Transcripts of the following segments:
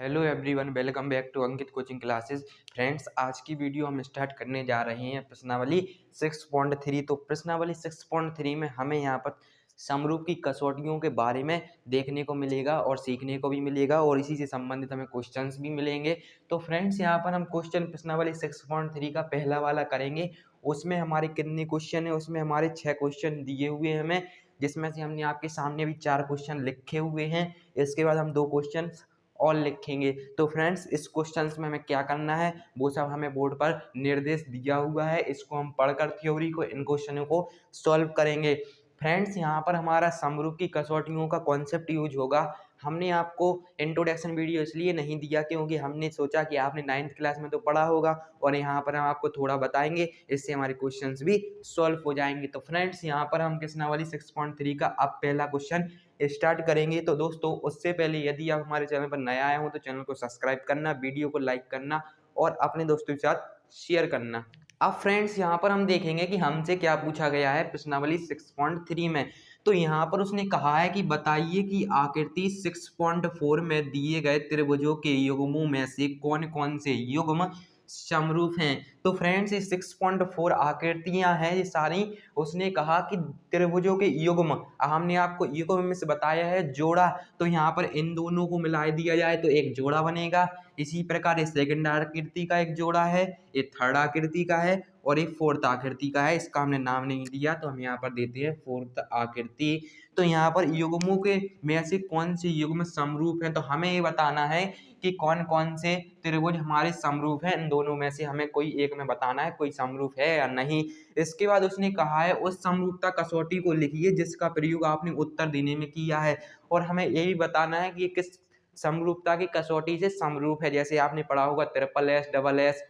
Hello everyone, welcome back to Ankit coaching classes. Friends, आज की video हम स्टार्ट करने जा रहे हैं प्रश्नावली 6.3। तो प्रश्नावली 6.3 में हमें यहाँ पर समरूप की कसौटियों के बारे में देखने को मिलेगा और सीखने को भी मिलेगा और इसी से संबंधित हमें क्वेश्चंस भी मिलेंगे। तो फ्रेंड्स, यहाँ पर हम क्वेश्चन प्रश्नावली 6.3 का पहला वाला करेंगे। उसमें हमारे कितने क्वेश्चन है? उसमें हमारे 6 क्वेश्चन दिए हुए हैं हमें, जिसमें से हमने आपके सामने भी 4 क्वेश्चन लिखे हुए हैं। इसके बाद हम 2 क्वेश्चन और लिखेंगे। तो फ्रेंड्स, इस क्वेश्चंस में हमें क्या करना है वो सब हमें बोर्ड पर निर्देश दिया हुआ है। इसको हम पढ़कर थ्योरी को, इन क्वेश्चनों को सॉल्व करेंगे। फ्रेंड्स, यहाँ पर हमारा समरूप की कसौटियों का कॉन्सेप्ट यूज होगा। हमने आपको इंट्रोडक्शन वीडियो इसलिए नहीं दिया क्योंकि हमने सोचा कि आपने 9th क्लास में तो पढ़ा होगा और यहाँ पर हम आपको थोड़ा बताएंगे, इससे हमारे क्वेश्चंस भी सॉल्व हो जाएंगे। तो फ्रेंड्स, यहाँ पर हम प्रश्नावली 6.3 का अब पहला क्वेश्चन स्टार्ट करेंगे। तो दोस्तों, उससे पहले यदि आप हमारे चैनल पर नया आए हो तो चैनल को सब्सक्राइब करना, वीडियो को लाइक करना और अपने दोस्तों के साथ शेयर करना। अब फ्रेंड्स, यहाँ पर हम देखेंगे कि हमसे क्या पूछा गया है प्रश्नावली 6.3 में। तो यहाँ पर उसने कहा है कि बताइए कि आकृति 6.4 में दिए गए त्रिभुजों के युग्मों में से कौन कौन से युग्म समरूप हैं। तो फ्रेंड्स, ये 6.4 आकृतियां हैं ये सारी। उसने कहा कि त्रिभुजों के युग्म, हमने आपको युग्म में से बताया है जोड़ा। तो यहाँ पर इन दोनों को मिला दिया जाए तो एक जोड़ा बनेगा। इसी प्रकार ये सेकंड आकृति का एक जोड़ा है, ये थर्ड आकृति का है और ये फोर्थ आकृति का है। इसका हमने नाम नहीं दिया तो हम यहाँ पर देते हैं फोर्थ आकृति। तो यहाँ पर युग्मों के में से कौन से युग्म समरूप है, तो हमें ये बताना है कि कौन कौन से त्रिभुज हमारे समरूप है। इन दोनों में से हमें कोई एक में बताना है कोई समरूप है या नहीं। इसके बाद उसने कहा है उस समरूपता कसौटी को लिखिए जिसका प्रयोग आपने उत्तर देने में किया है। और हमें ये भी बताना है कि किस समरूपता की कसौटी से समरूप है। जैसे आपने पढ़ा होगा triple S, double S,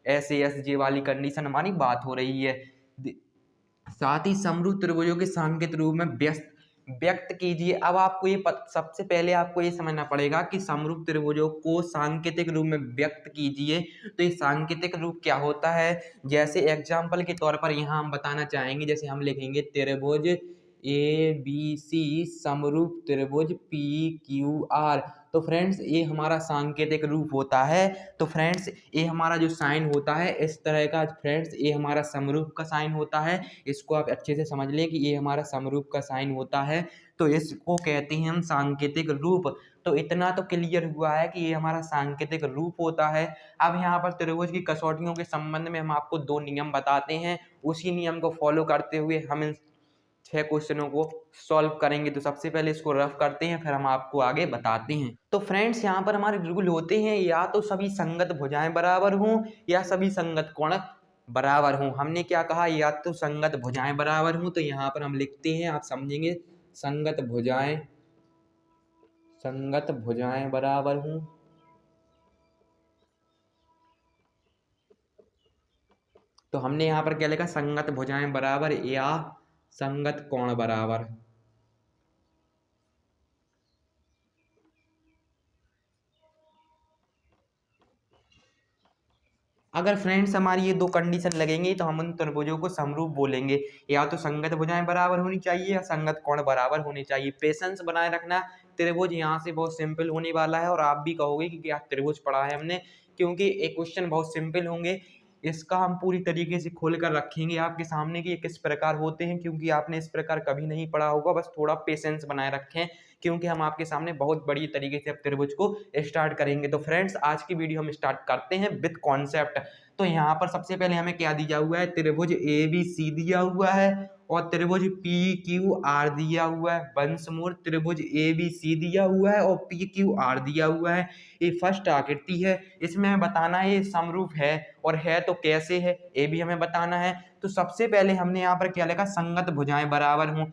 S जे वाली कंडीशन हमारी बात हो रही है। साथ ही समरूप त्रिभुजों के सांकेतिक रूप में व्यक्त कीजिए। अब आपको ये सबसे पहले आपको ये समझना पड़ेगा कि समरूप त्रिभुजों को सांकेतिक रूप में व्यक्त कीजिए। तो ये सांकेतिक रूप क्या होता है? जैसे एग्जाम्पल के तौर पर यहाँ हम बताना चाहेंगे, जैसे हम लिखेंगे त्रिभुज ए बी सी समरूप त्रिभुज पी क्यू आर। तो फ्रेंड्स, ये हमारा सांकेतिक रूप होता है। तो फ्रेंड्स, ये हमारा जो साइन होता है इस तरह का, फ्रेंड्स ये हमारा समरूप का साइन होता है। इसको आप अच्छे से समझ लें कि ये हमारा समरूप का साइन होता है। तो इसको कहते हैं हम सांकेतिक रूप। तो इतना तो क्लियर हुआ है कि ये हमारा सांकेतिक रूप होता है। अब यहाँ पर त्रिभुज की कसौटियों के संबंध में हम आपको 2 नियम बताते हैं। उसी नियम को फॉलो करते हुए हम इन 6 क्वेश्चनों को सॉल्व करेंगे। तो सबसे पहले इसको रफ करते हैं, फिर हम आपको आगे बताते हैं। तो फ्रेंड्स, यहाँ पर हमारे रूल होते हैं, या तो सभी संगत भुजाएं बराबर हों या सभी संगत कोण बराबर हों। हमने क्या कहा? या तो संगत भुजाएं बराबर हों। तो यहाँ पर हम लिखते हैं, आप समझेंगे, संगत भुजाएं बराबर हों। तो हमने यहाँ पर क्या लिखा? संगत भुजाएं बराबर या संगत कोण बराबर। अगर फ्रेंड्स हमारी ये 2 कंडीशन लगेंगी तो हम उन त्रिभुजों को समरूप बोलेंगे। या तो संगत भुजाएं बराबर होनी चाहिए या संगत कोण बराबर होने चाहिए। पेशेंस बनाए रखना। त्रिभुज यहाँ से बहुत सिंपल होने वाला है और आप भी कहोगे कि क्या त्रिभुज पढ़ा है हमने, क्योंकि एक क्वेश्चन बहुत सिंपल होंगे। इसका हम पूरी तरीके से खोल कर रखेंगे आपके सामने कि ये किस प्रकार होते हैं, क्योंकि आपने इस प्रकार कभी नहीं पढ़ा होगा। बस थोड़ा पेशेंस बनाए रखें, क्योंकि हम आपके सामने बहुत बड़ी तरीके से अब त्रिभुज को स्टार्ट करेंगे। तो फ्रेंड्स, आज की वीडियो हम स्टार्ट करते हैं विद कॉन्सेप्ट। तो यहाँ पर सबसे पहले हमें क्या दिया हुआ है? त्रिभुज ए बी सी दिया हुआ है और त्रिभुज पी क्यू आर दिया हुआ है। वंस मोर, त्रिभुज ए बी सी दिया हुआ है और पी क्यू आर दिया हुआ है। ये फर्स्ट आकृति है। इसमें हमें बताना है ये समरूप है, और है तो कैसे है ये भी हमें बताना है। तो सबसे पहले हमने यहाँ पर क्या लिखा? संगत भुजाएं बराबर हों।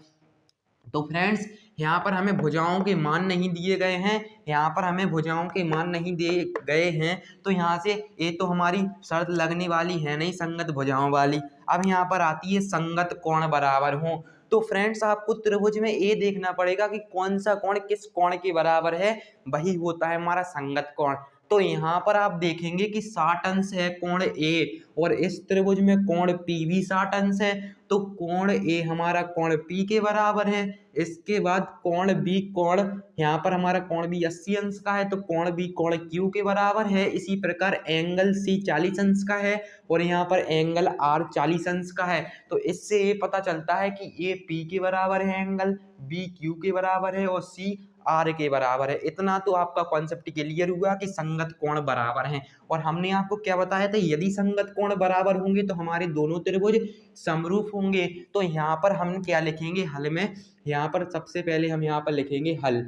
तो फ्रेंड्स, यहाँ पर हमें भुजाओं के मान नहीं दिए गए हैं। यहाँ पर हमें भुजाओं के मान नहीं दिए गए हैं। तो यहाँ से ये तो हमारी शर्त लगने वाली है नहीं संगत भुजाओं वाली। अब यहाँ पर आती है संगत कोण बराबर हो। तो फ्रेंड्स, आपको त्रिभुज में ये देखना पड़ेगा कि कौन सा कोण किस कोण के बराबर है, वही होता है हमारा संगत कोण। तो यहाँ पर आप देखेंगे कि 60 अंश है कोण ए, और इस त्रिभुज में कोण पी भी 60 अंश है, तो कोण ए हमारा कोण पी के बराबर है। इसके बाद कोण बी, कोण यहाँ पर हमारा कोण बी 80 अंश का है, तो कोण बी कोण क्यू के बराबर है। इसी प्रकार एंगल सी 40 अंश का है और यहाँ पर एंगल आर 40 अंश का है। तो इससे ये पता चलता है कि ए पी के बराबर है एंगल, बी क्यू के बराबर है और सी आर के बराबर है। इतना तो आपका कॉन्सेप्ट क्लियर हुआ कि संगत कोण बराबर हैं। और हमने आपको क्या बताया था, यदि संगत कोण बराबर होंगे तो हमारे दोनों त्रिभुज समरूप होंगे। तो यहाँ पर हम क्या लिखेंगे हल में, यहाँ पर सबसे पहले हम यहाँ पर लिखेंगे हल।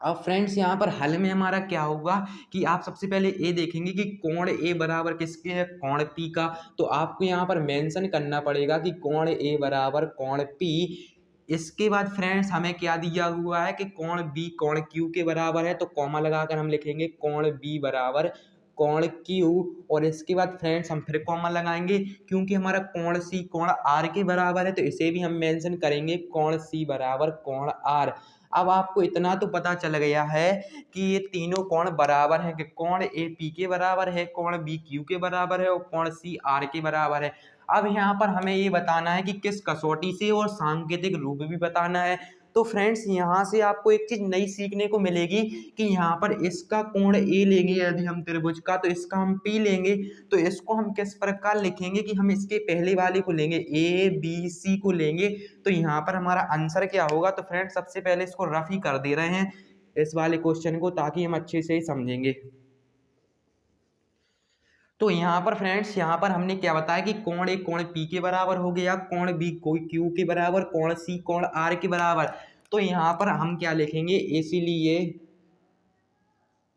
अब फ्रेंड्स यहाँ पर हल में हमारा क्या होगा कि आप सबसे पहले ये देखेंगे कि कोण ए बराबर किसके है, कोण पी का। तो आपको यहाँ पर मेंशन करना पड़ेगा कि कोण ए बराबर कोण पी। इसके बाद फ्रेंड्स हमें क्या दिया हुआ है कि कोण बी कोण क्यू के बराबर है, तो कॉमा लगाकर हम लिखेंगे कोण बी बराबर कोण क्यू। और इसके बाद फ्रेंड्स हम फिर कॉमा लगाएंगे क्योंकि हमारा कोण सी कोण आर के बराबर है, तो इसे भी हम मेंशन करेंगे कोण सी बराबर कोण आर। अब आपको इतना तो पता चल गया है कि ये तीनों कोण बराबर हैं, कि कोण ए पी के बराबर है, कोण बी क्यू के बराबर है और कोण सी आर के बराबर है। अब यहाँ पर हमें ये बताना है कि किस कसौटी से, और सांकेतिक रूप भी बताना है। तो फ्रेंड्स यहाँ से आपको एक चीज नई सीखने को मिलेगी कि यहाँ पर इसका कोण ए लेंगे यदि हम त्रिभुज का, तो इसका हम पी लेंगे। तो इसको हम किस प्रकार लिखेंगे कि हम इसके पहले वाले को लेंगे, ए बी सी को लेंगे। तो यहाँ पर हमारा आंसर क्या होगा, तो फ्रेंड्स सबसे पहले इसको रफ ही कर दे रहे हैं इस वाले क्वेश्चन को, ताकि हम अच्छे से ही समझेंगे। तो यहाँ पर फ्रेंड्स यहाँ पर हमने क्या बताया कि कोण ए कोण पी के बराबर हो गया, कोण बी कोण क्यू के बराबर, कोण सी कोण आर के बराबर। तो यहाँ पर हम क्या लिखेंगे, इसीलिए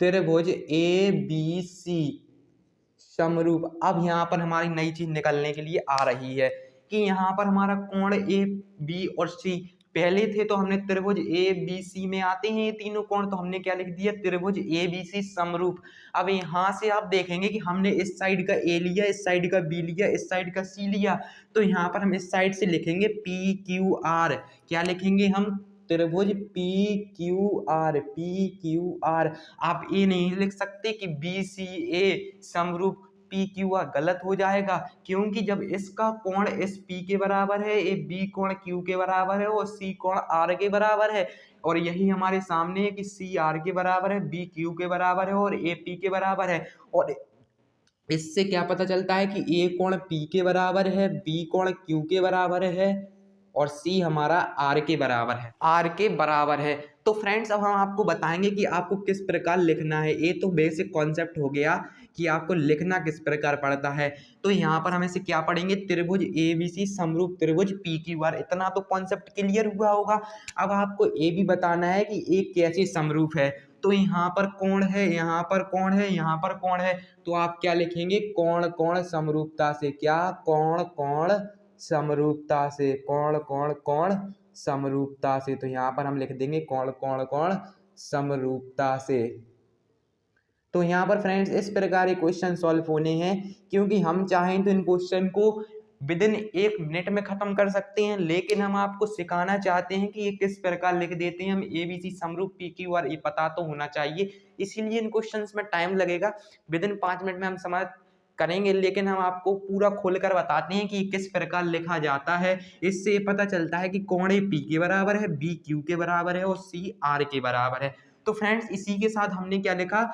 त्रिभुज ए बी सी समरूप। अब यहाँ पर हमारी नई चीज निकलने के लिए आ रही है कि यहाँ पर हमारा कोण ए बी और सी पहले थे, तो हमने त्रिभुज ए बी सी में आते हैं ये तीनों कोण, तो हमने क्या लिख दिया, त्रिभुज ए बी सी समरूप। अब यहाँ से आप देखेंगे कि हमने इस साइड का ए लिया, इस साइड का बी लिया, इस साइड का सी लिया, तो यहाँ पर हम इस साइड से लिखेंगे पी क्यू आर। क्या लिखेंगे हम, त्रिभुज P Q R, P Q R. आप ये नहीं लिख सकते कि बी सी ए समरूप पी क्यू आर, गलत हो जाएगा, क्योंकि जब इसका कोण इस पी के बराबर है, ए बी कोण क्यू के बराबर है और सी कोण आर के बराबर है, और यही हमारे सामने है कि सी आर के बराबर है, बी क्यू के बराबर है और ए पी के बराबर है। और इससे क्या पता चलता है कि ए कोण पी के बराबर है, बी कोण क्यू के बराबर है और सी हमारा आर के बराबर है, आर के बराबर है। तो फ्रेंड्स अब हम आपको बताएंगे कि आपको किस प्रकार लिखना है। ये तो बेसिक कॉन्सेप्ट हो गया कि आपको लिखना किस प्रकार पड़ता है। तो यहाँ पर हम इसे क्या पढ़ेंगे, त्रिभुज ए बी सी समरूप त्रिभुज पी क्यू आर। इतना तो कॉन्सेप्ट क्लियर हुआ होगा। अब आपको ये भी बताना है कि ये कैसे समरूप है। तो यहाँ पर कोण है, यहाँ पर कोण है, यहाँ पर कोण है, तो आप क्या लिखेंगे, कोण कोण समरूपता से। क्या, कोण कोण समरूपता से, कोण कोण कोण समरूपता से। तो यहाँ पर हम लिख देंगे कोण कोण कोण समरूपता से। तो यहाँ पर फ्रेंड्स इस प्रकार के क्वेश्चन सॉल्व होने हैं, क्योंकि हम चाहें तो इन क्वेश्चन को विद इन 1 मिनट में खत्म कर सकते हैं, लेकिन हम आपको सिखाना चाहते हैं कि ये किस प्रकार लिख देते हैं हम, ए बी सी समरूप पी क्यू आर, ये पता तो होना चाहिए, इसीलिए इन क्वेश्चंस में टाइम लगेगा। विद इन 5 मिनट में हम समझ करेंगे, लेकिन हम आपको पूरा खोलकर बताते हैं कि किस प्रकार लिखा जाता है। इससे पता चलता है कि कोण ए पी के बराबर है, बी क्यू के बराबर है और सी आर के बराबर है। तो फ्रेंड्स इसी के साथ हमने क्या लिखा,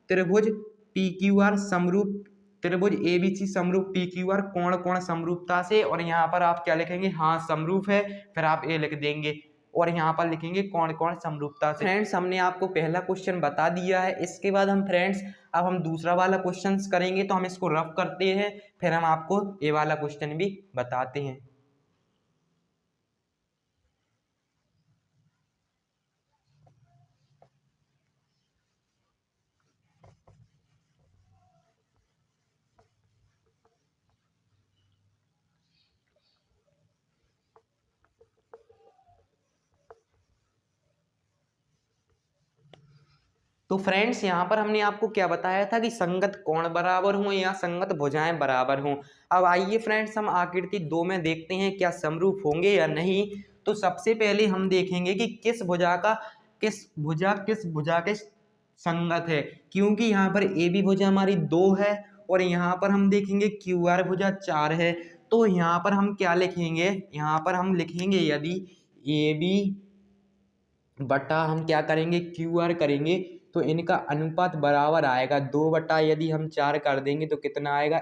त्रिभुज पी क्यू आर समरूप, त्रिभुज ए बी सी समरूप पी क्यू आर कोण कोण समरूपता से। और यहाँ पर आप क्या लिखेंगे, हाँ समरूप है, फिर आप ए लिख देंगे और यहाँ पर लिखेंगे कोण कोण समरूपता से। फ्रेंड्स हमने आपको पहला क्वेश्चन बता दिया है। इसके बाद हम फ्रेंड्स अब हम दूसरा वाला क्वेश्चन करेंगे, तो हम इसको रफ करते हैं, फिर हम आपको ये वाला क्वेश्चन भी बताते हैं। तो फ्रेंड्स यहाँ पर हमने आपको क्या बताया था कि संगत कोण बराबर हों या संगत भुजाएं बराबर हों। अब आइए फ्रेंड्स हम आकृति 2 में देखते हैं क्या समरूप होंगे या नहीं। तो सबसे पहले हम देखेंगे कि किस भुजा के संगत है, क्योंकि यहाँ पर ए बी भुजा हमारी 2 है और यहाँ पर हम देखेंगे क्यू आर भुजा 4 है। तो यहाँ पर हम क्या लिखेंगे, यहाँ पर हम लिखेंगे यदि ए बी बटा हम क्या करेंगे क्यू आर करेंगे तो इनका अनुपात बराबर आएगा 2 बटा यदि हम 4 कर देंगे तो कितना आएगा,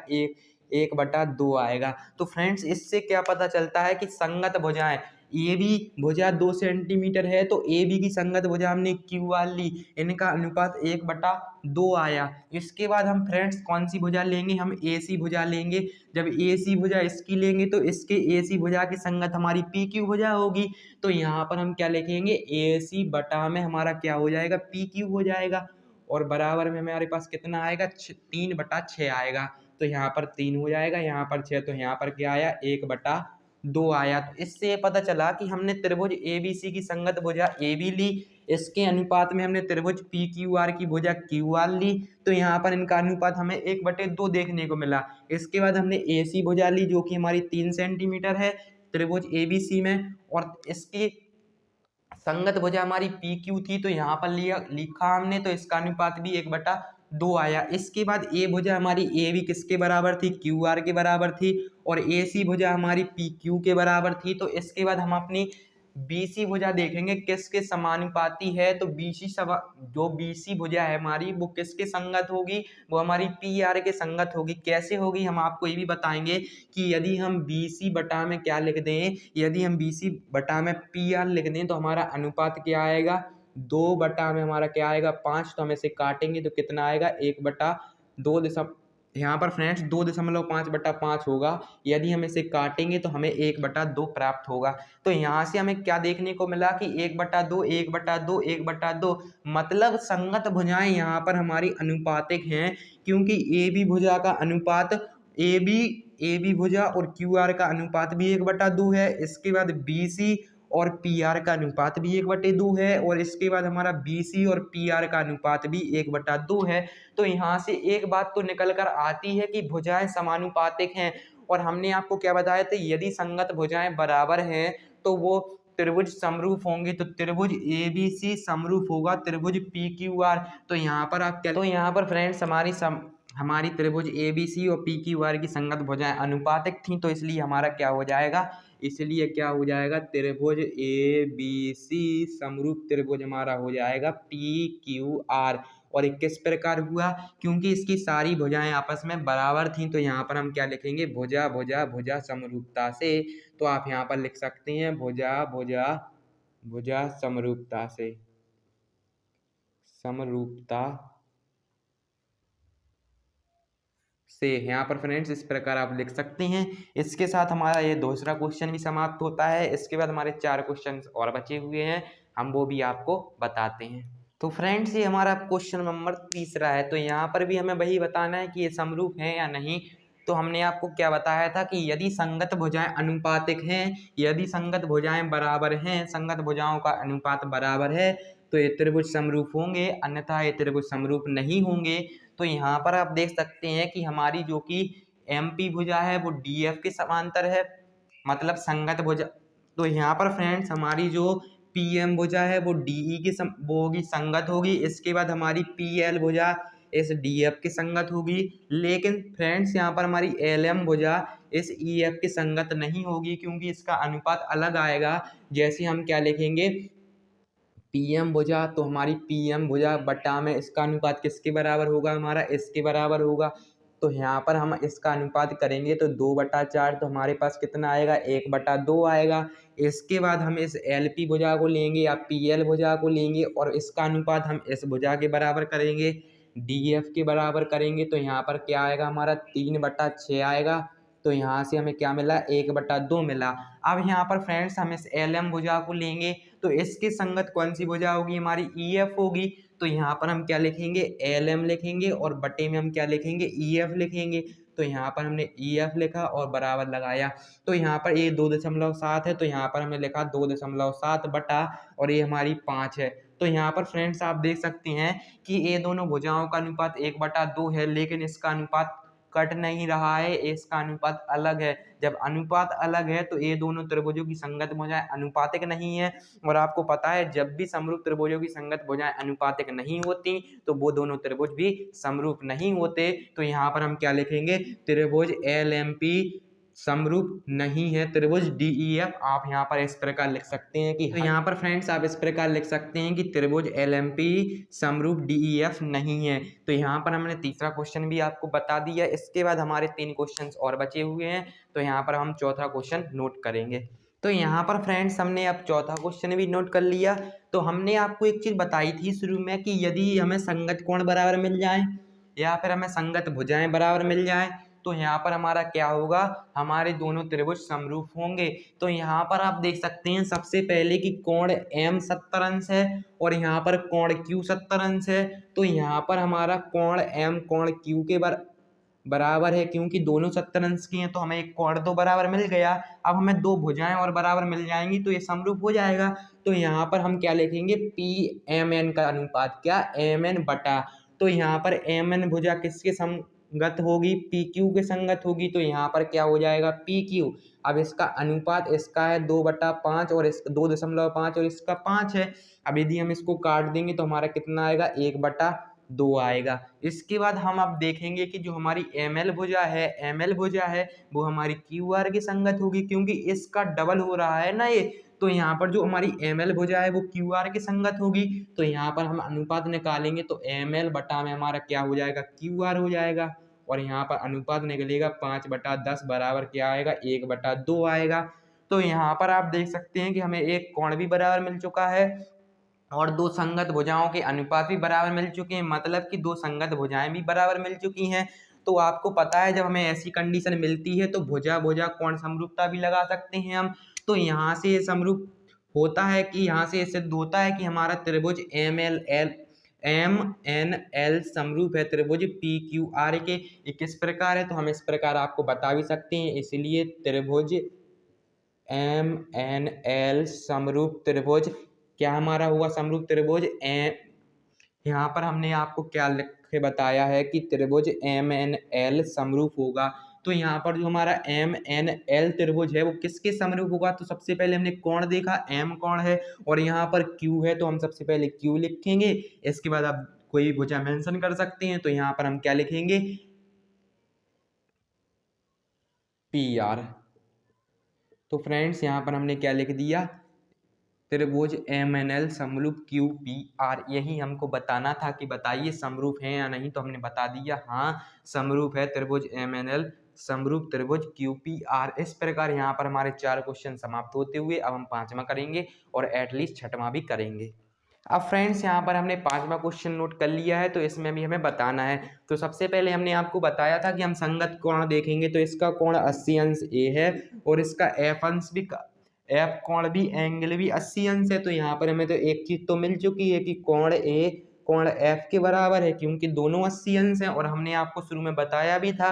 1/2 आएगा। तो फ्रेंड्स इससे क्या पता चलता है कि संगत भुजाएं, ए बी भुजा 2 सेंटीमीटर है तो ए बी की संगत भुजा हमने क्यू आर ली, इनका अनुपात 1/2 आया। इसके बाद हम फ्रेंड्स कौन सी भुजा लेंगे, हम ए सी भुजा लेंगे। जब ए सी भुजा इसकी लेंगे तो इसके ए सी भुजा की संगत हमारी पी क्यू भुजा होगी। तो यहाँ पर हम क्या लिखेंगे, ए सी बटा में हमारा क्या हो जाएगा, पी क्यू हो जाएगा और बराबर में हमारे पास कितना आएगा, 3/6 आएगा। तो यहाँ पर 3 हो जाएगा, यहाँ पर 6, तो यहाँ पर क्या आया, 1/2 आया। तो इससे ये पता चला कि हमने त्रिभुज ए बी सी की संगत भुजा ए बी ली, इसके अनुपात में हमने त्रिभुज पी क्यू आर की भुजा क्यू आर ली, तो यहाँ पर इनका अनुपात हमें 1/2 देखने को मिला। इसके बाद हमने ए सी भुजा ली जो कि हमारी 3 सेंटीमीटर है त्रिभुज ए बी सी में, और इसकी संगत भुजा हमारी पी क्यू थी, तो यहाँ पर लिखा हमने, तो इसका अनुपात भी 1/2 आया। इसके बाद ए भुजा हमारी ए बी किसके बराबर थी, क्यू आर के बराबर थी, और ए सी भुजा हमारी पी क्यू के बराबर थी। तो इसके बाद हम अपनी बी सी भुजा देखेंगे किसके समानुपाती है। तो जो बी सी भुजा है हमारी वो किसके संगत होगी, वो हमारी पी आर के संगत होगी। कैसे होगी हम आपको ये भी बताएंगे कि यदि हम बी सी बटा में क्या लिख दें, यदि हम बी सी बटा में पी आर लिख दें तो हमारा अनुपात क्या आएगा, 2 बटा में हमारा क्या आएगा 5। तो हम इसे काटेंगे तो कितना आएगा, 1/2 यहाँ पर फ्रेंड्स 2.5/5 होगा। यदि हम इसे काटेंगे तो हमें 1/2 प्राप्त होगा। तो यहाँ से हमें क्या देखने को मिला कि 1/2 1/2 1/2 मतलब संगत भुजाएं यहाँ पर हमारी अनुपातिक हैं, क्योंकि ए बी भुजा का अनुपात ए बी भुजा और क्यू आर का अनुपात भी 1/2 है। इसके बाद बी सी और पी आर का अनुपात भी 1/2 है, और इसके बाद हमारा बी सी और पी आर का अनुपात भी 1/2 है। तो यहाँ से एक बात तो निकल कर आती है कि भुजाएं समानुपातिक हैं। और हमने आपको क्या बताया था, यदि संगत भुजाएं बराबर हैं तो वो त्रिभुज समरूप होंगे। तो त्रिभुज ए बी सी समरूप होगा त्रिभुज पी क्यू आर। तो यहाँ पर आप क्या, तो यहाँ पर फ्रेंड्स हमारी त्रिभुज ए बी सी और पी क्यू आर की संगत भुजाएं अनुपातिक थी, तो इसलिए हमारा क्या हो जाएगा, इसलिए क्या हो जाएगा, त्रिभुज ए बी सी समरूप त्रिभुज हमारा हो जाएगा पी क्यू आर। और ये किस प्रकार हुआ, क्योंकि इसकी सारी भुजाएं आपस में बराबर थीं। तो यहाँ पर हम क्या लिखेंगे, भुजा भुजा भुजा समरूपता से। तो आप यहाँ पर लिख सकते हैं भुजा भुजा भुजा समरूपता से, समरूपता से। यहाँ पर फ्रेंड्स इस प्रकार आप लिख सकते हैं। इसके साथ हमारा ये दूसरा क्वेश्चन भी समाप्त होता है। इसके बाद हमारे 4 क्वेश्चन और बचे हुए हैं, हम वो भी आपको बताते हैं। तो फ्रेंड्स ये हमारा क्वेश्चन नंबर 3 है। तो यहाँ पर भी हमें वही बताना है कि ये समरूप है या नहीं। तो हमने आपको क्या बताया था कि यदि संगत भुजाएं अनुपातिक हैं, यदि संगत भुजाएं बराबर हैं, संगत भुजाओं का अनुपात बराबर है तो ये त्रिभुज समरूप होंगे, अन्यथा ये त्रिभुज समरूप नहीं होंगे। तो यहाँ पर आप देख सकते हैं कि हमारी जो कि एम पी भुजा है वो डी एफ के समांतर है, मतलब संगत भुजा। तो यहाँ पर फ्रेंड्स हमारी जो पी एम भुजा है वो डी ई की वो होगी, संगत होगी। इसके बाद हमारी पी एल भुजा इस डी एफ की संगत होगी। लेकिन फ्रेंड्स यहाँ पर हमारी एल एम भुजा इस ई एफ की संगत नहीं होगी, क्योंकि इसका अनुपात अलग आएगा। जैसे हम क्या लिखेंगे, पीएम भुजा, तो हमारी पीएम भुजा बटा में इसका अनुपात किसके बराबर होगा, हमारा इसके बराबर होगा। तो यहाँ पर हम इसका अनुपात करेंगे तो 2/4, तो हमारे पास कितना आएगा, 1/2 आएगा। इसके बाद हम इस एल पी भुजा को लेंगे या पी एल भुजा को लेंगे और इसका अनुपात हम इस भुजा के बराबर करेंगे, डी एफ के बराबर करेंगे। तो यहाँ पर क्या आएगा, हमारा 3/6 आएगा। तो यहाँ से हमें क्या मिला, 1/2 मिला। अब यहाँ पर फ्रेंड्स हम इस एल एम भुजा को लेंगे तो इसकी संगत कौन सी भुजा होगी, हमारी ई एफ होगी। तो यहाँ पर हम क्या लिखेंगे, एल एम लिखेंगे और बटे में हम क्या लिखेंगे, ई एफ लिखेंगे। तो यहाँ पर हमने ई एफ लिखा और बराबर लगाया। तो यहाँ पर ये 2.7 है, तो यहाँ पर हमने लिखा 2.7 बटा, और ये हमारी 5 है। तो यहाँ पर फ्रेंड्स आप देख सकते हैं कि ये दोनों भुजाओं का अनुपात 1/2 है, लेकिन इसका अनुपात कट नहीं रहा है, इसका अनुपात अलग है। जब अनुपात अलग है तो ये दोनों त्रिभुजों की संगत भुजाएं अनुपातिक नहीं है। और आपको पता है जब भी समरूप त्रिभुजों की संगत भुजाएं अनुपातिक नहीं होती तो वो दोनों त्रिभुज भी समरूप नहीं होते। तो यहाँ पर हम क्या लिखेंगे, त्रिभुज LMP समरूप नहीं है त्रिभुज DEF। आप यहाँ पर इस प्रकार लिख सकते हैं कि, तो यहाँ पर फ्रेंड्स आप इस प्रकार लिख सकते हैं कि त्रिभुज LMP समरूप DEF नहीं है। तो यहाँ पर हमने तीसरा क्वेश्चन भी आपको बता दिया। इसके बाद हमारे 3 क्वेश्चंस और बचे हुए हैं, तो यहाँ पर हम चौथा क्वेश्चन नोट करेंगे। तो यहाँ पर फ्रेंड्स हमने अब चौथा क्वेश्चन भी नोट कर लिया। तो हमने आपको एक चीज बताई थी शुरू में कि यदि हमें संगत कोण बराबर मिल जाए या फिर हमें संगत भुजाएं बराबर मिल जाए तो यहाँ पर हमारा क्या होगा, हमारे दोनों त्रिभुज समरूप होंगे। तो यहाँ पर आप देख सकते हैं सबसे पहले कि कोण M 70 अंश है और यहाँ पर कोण Q 70 अंश है। तो यहाँ पर हमारा कोण M कोण Q के बराबर है, क्योंकि दोनों 70 अंश की हैं तो हमें एक कोण तो बराबर मिल गया। अब हमें दो भुजाएं और बराबर मिल जाएंगी तो ये समरूप हो जाएगा। तो यहाँ पर हम क्या लिखेंगे, PMN का अनुपात क्या, MN बटा, तो यहाँ पर MN भुजा किसके संगत होगी, PQ के संगत होगी। तो यहाँ पर क्या हो जाएगा, PQ। अब इसका अनुपात इसका है 2/5 और इसका 2.5 और इसका 5 है। अब यदि हम इसको काट देंगे तो हमारा कितना आएगा, 1/2 आएगा। इसके बाद हम अब देखेंगे कि जो हमारी ML भुजा है वो हमारी QR की संगत होगी, क्योंकि इसका डबल हो रहा है ना ये। तो यहाँ पर जो हमारी ML भुजा है वो QR की संगत होगी। तो यहाँ पर हम अनुपात निकालेंगे तो ML बटा में हमारा क्या हो जाएगा, QR हो जाएगा। और यहाँ पर अनुपात निकलेगा 5/10 बराबर क्या आएगा, 1/2 आएगा। तो यहाँ पर आप देख सकते हैं कि हमें एक कोण भी बराबर मिल चुका है और दो संगत भुजाओं के अनुपात भी बराबर मिल चुके हैं, मतलब कि दो संगत भुजाएं भी बराबर मिल चुकी हैं। तो आपको पता है जब हमें ऐसी कंडीशन मिलती है तो भुजा भुजा कोण समरूपता भी लगा सकते हैं हम। तो यहाँ से ये समरूप होता है कि यहाँ से सिद्ध होता है कि हमारा त्रिभुज MNL समरूप है त्रिभुज PQR के। ये किस प्रकार है, तो हम इस प्रकार आपको बता भी सकते हैं। इसलिए त्रिभुज MNL समरूप त्रिभुज क्या हमारा हुआ, समरूप त्रिभुज यहाँ पर हमने आपको क्या लिख के बताया है कि त्रिभुज MNL समरूप होगा। तो यहाँ पर जो हमारा MNL त्रिभुज है वो किसके समरूप होगा, तो सबसे पहले हमने कोण देखा, M कोण है और यहाँ पर Q है, तो हम सबसे पहले Q लिखेंगे। इसके बाद आप कोई भुजा मेंशन कर सकते हैं, तो यहाँ पर हम क्या लिखेंगे, PR। तो फ्रेंड्स यहाँ पर हमने क्या लिख दिया, त्रिभुज MNL समरूप QPR। यही हमको बताना था कि बताइए समरूप है या नहीं, तो हमने बता दिया हाँ समरूप है त्रिभुज MNL समरूप त्रिभुज QPR। इस प्रकार यहाँ पर हमारे 4 क्वेश्चन समाप्त होते हुए अब हम 5वां करेंगे और एटलीस्ट 6वां भी करेंगे। अब फ्रेंड्स यहाँ पर हमने 5वां क्वेश्चन नोट कर लिया है, तो इसमें भी हमें बताना है। तो सबसे पहले हमने आपको बताया था कि हम संगत कोण देखेंगे, तो इसका कोण 80 अंश A है और इसका F कोण भी एंगल भी 80 अंश है। तो यहाँ पर हमें तो एक चीज तो मिल चुकी है कि कोण A कोण F के बराबर है, क्योंकि दोनों 80 अंश हैं। और हमने आपको शुरू में बताया भी था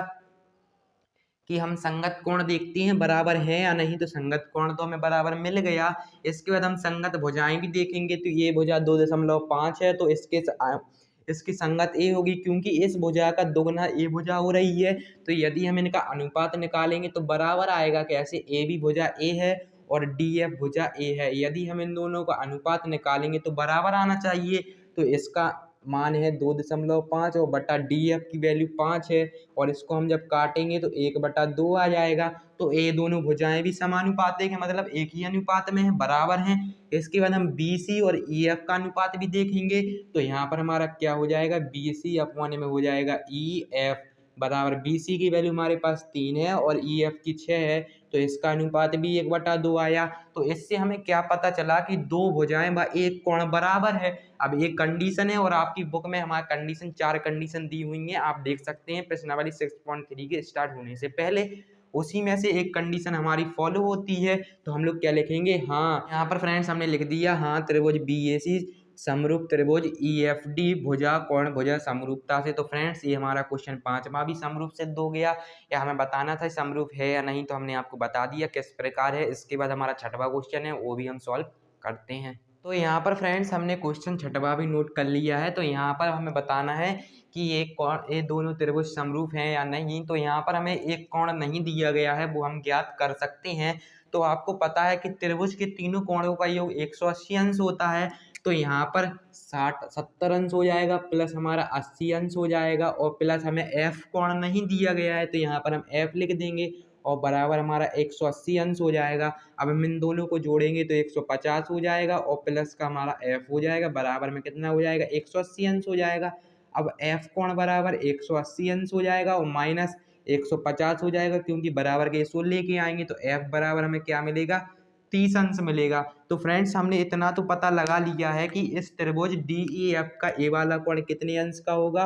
कि हम संगत कोण देखते हैं बराबर है या नहीं, तो संगत कोण तो हमें बराबर मिल गया। इसके बाद हम संगत भुजाएं भी देखेंगे, तो ये भुजा 2.5 है तो इसकी संगत A होगी, क्योंकि इस भुजा का दोगुना A भुजा हो रही है। तो यदि हम इनका अनुपात निकालेंगे तो बराबर आएगा, कैसे, A भी भुजा A है और DF भुजा A है। यदि हम इन दोनों का अनुपात निकालेंगे तो बराबर आना चाहिए। तो इसका मान है 2.5 और बटा DF की वैल्यू 5 है और इसको हम जब काटेंगे तो 1/2 आ जाएगा। तो ये दोनों भुजाएं भी समानुपातिक है, मतलब एक ही अनुपात में है, बराबर हैं। इसके बाद हम BC और EF का अनुपात भी देखेंगे, तो यहाँ पर हमारा क्या हो जाएगा, BC अपॉन में हो जाएगा EF बराबर, BC की वैल्यू हमारे पास 3 है और EF की 6 है, तो इसका अनुपात भी 1/2 आया। तो इससे हमें क्या पता चला कि दो भुजाएं व एक कोण बराबर है। अब एक कंडीशन है और आपकी बुक में हमारा कंडीशन 4 कंडीशन दी हुई है, आप देख सकते हैं प्रश्नावली 6.3 के स्टार्ट होने से पहले। उसी में से एक कंडीशन हमारी फॉलो होती है, तो हम लोग क्या लिखेंगे, हाँ। यहाँ पर फ्रेंड्स हमने लिख दिया हाँ त्रिभुज BAC समरूप त्रिभुज EFD भुजा कोण भुजा समरूपता से। तो फ्रेंड्स ये हमारा क्वेश्चन 5वां भी समरूप सिद्ध हो गया, या हमें बताना था समरूप है या नहीं, तो हमने आपको बता दिया किस प्रकार है। इसके बाद हमारा 6वां क्वेश्चन है, वो भी हम सॉल्व करते हैं। तो यहाँ पर फ्रेंड्स हमने क्वेश्चन 6वां भी नोट कर लिया है। तो यहाँ पर हमें बताना है कि ये दोनों त्रिभुज समरूप हैं या नहीं। तो यहाँ पर हमें एक कोण नहीं दिया गया है, वो हम ज्ञात कर सकते हैं। तो आपको पता है कि त्रिभुज के तीनों कोणों का योग 180 अंश होता है। तो यहाँ पर 70 अंश हो जाएगा, प्लस हमारा 80 अंश हो जाएगा, और प्लस हमें एफ कोण नहीं दिया गया है तो यहाँ पर हम एफ लिख देंगे, और बराबर हमारा 180 अंश हो जाएगा। अब हम इन दोनों को जोड़ेंगे तो 150 हो जाएगा, और प्लस का हमारा एफ हो जाएगा, बराबर में कितना हो जाएगा, 180 अंश हो जाएगा। अब एफ कोण बराबर 180 अंश हो जाएगा और माइनस 150 हो जाएगा, क्योंकि बराबर के इसको लेके आएंगे तो एफ बराबर हमें क्या मिलेगा, 30 अंश मिलेगा। तो फ्रेंड्स हमने इतना तो पता लगा लिया है कि इस त्रिभुज DEF का ए वाला कोण कितने अंश का होगा,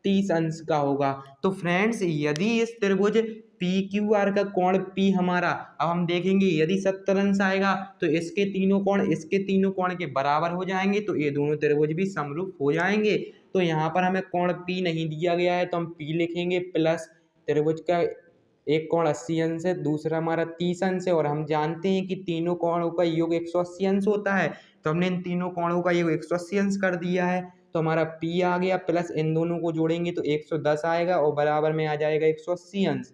30 अंश का होगा। तो फ्रेंड्स यदि इस त्रिभुज PQR का कोण P हमारा, अब हम देखेंगे यदि 70 अंश आएगा तो इसके तीनों कोण के बराबर हो जाएंगे, तो ये दोनों त्रिभुज भी समरूप हो जाएंगे। तो यहाँ पर हमें कोण P नहीं दिया गया है तो हम P लिखेंगे, प्लस त्रिभुज का एक कोण 80 अंश है, दूसरा हमारा 30 अंश है, और हम जानते हैं कि तीनों कोणों का योग 180 अंश होता है। तो हमने इन तीनों कोणों का योग 180 अंश कर दिया है, तो हमारा P आ गया, प्लस इन दोनों को जोड़ेंगे तो 110 आएगा, और बराबर में आ जाएगा 180 अंश।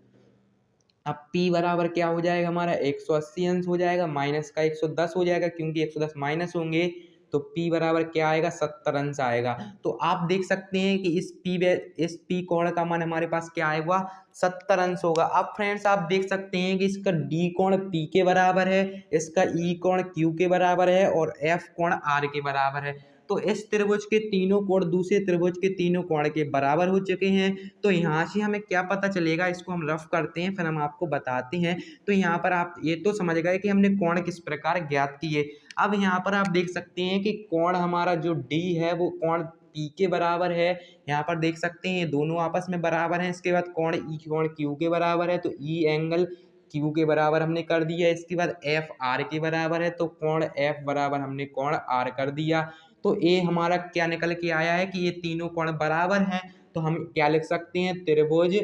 अब P बराबर क्या हो जाएगा हमारा, 180 अंश हो जाएगा, माइनस का 110 हो जाएगा, क्योंकि 110 माइनस होंगे तो P बराबर क्या आएगा, 70 अंश आएगा। तो आप देख सकते हैं कि इस P कोण का मान हमारे पास क्या आएगा, 70 अंश होगा। अब फ्रेंड्स आप देख सकते हैं कि इसका D कोण P के बराबर है, इसका E कोण Q के बराबर है, और F कोण R के बराबर है। तो इस त्रिभुज के तीनों कोण दूसरे त्रिभुज के तीनों कोण के बराबर हो चुके हैं। तो यहाँ से हमें क्या पता चलेगा, इसको हम रफ करते हैं फिर हम आपको बताते हैं। तो यहाँ पर आप ये तो समझ गए कि हमने कोण किस प्रकार ज्ञात किए। अब यहाँ पर आप देख सकते हैं कि कोण हमारा जो D है वो कोण P के बराबर है। यहाँ पर देख सकते हैं दोनों आपस में बराबर हैं। इसके बाद कोण Q के बराबर है, तो E एंगल Q के बराबर हमने कर दिया। इसके बाद F R के बराबर है, तो कोण F बराबर हमने कोण R कर दिया। तो ये हमारा क्या निकल के आया है कि ये तीनों कोण बराबर हैं। तो हम क्या लिख सकते हैं, त्रिभुज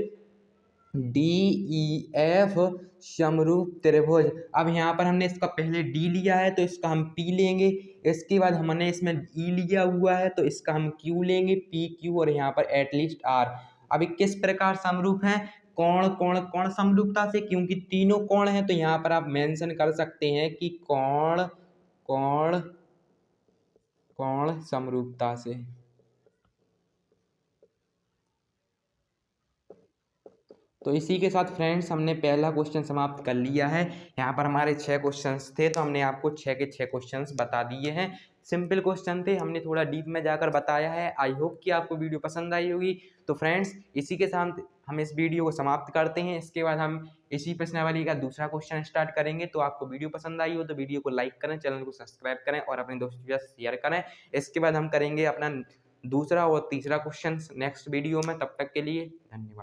DEF समरूप त्रिभुज। अब यहाँ पर हमने इसका पहले D लिया है तो इसका हम P लेंगे, इसके बाद हमने इसमें E लिया हुआ है तो इसका हम Q लेंगे, PQ, और यहाँ पर एटलीस्ट R। अभी किस प्रकार समरूप हैं, कोण कोण कोण समरूपता से, क्योंकि तीनों कोण हैं तो यहाँ पर आप मेंशन कर सकते हैं कि कोण कोण कोण समरूपता से। तो इसी के साथ फ्रेंड्स हमने पहला क्वेश्चन समाप्त कर लिया है। यहाँ पर हमारे 6 क्वेश्चंस थे तो हमने आपको 6 के 6 क्वेश्चंस बता दिए हैं। सिंपल क्वेश्चन थे, हमने थोड़ा डीप में जाकर बताया है। आई होप कि आपको वीडियो पसंद आई होगी। तो फ्रेंड्स इसी के साथ हम इस वीडियो को समाप्त करते हैं। इसके बाद हम इसी प्रश्नावली का दूसरा क्वेश्चन स्टार्ट करेंगे। तो आपको वीडियो पसंद आई हो तो वीडियो को लाइक करें, चैनल को सब्सक्राइब करें और अपने दोस्तों के साथ शेयर करें। इसके बाद हम करेंगे अपना दूसरा और तीसरा क्वेश्चन नेक्स्ट वीडियो में। तब तक के लिए धन्यवाद।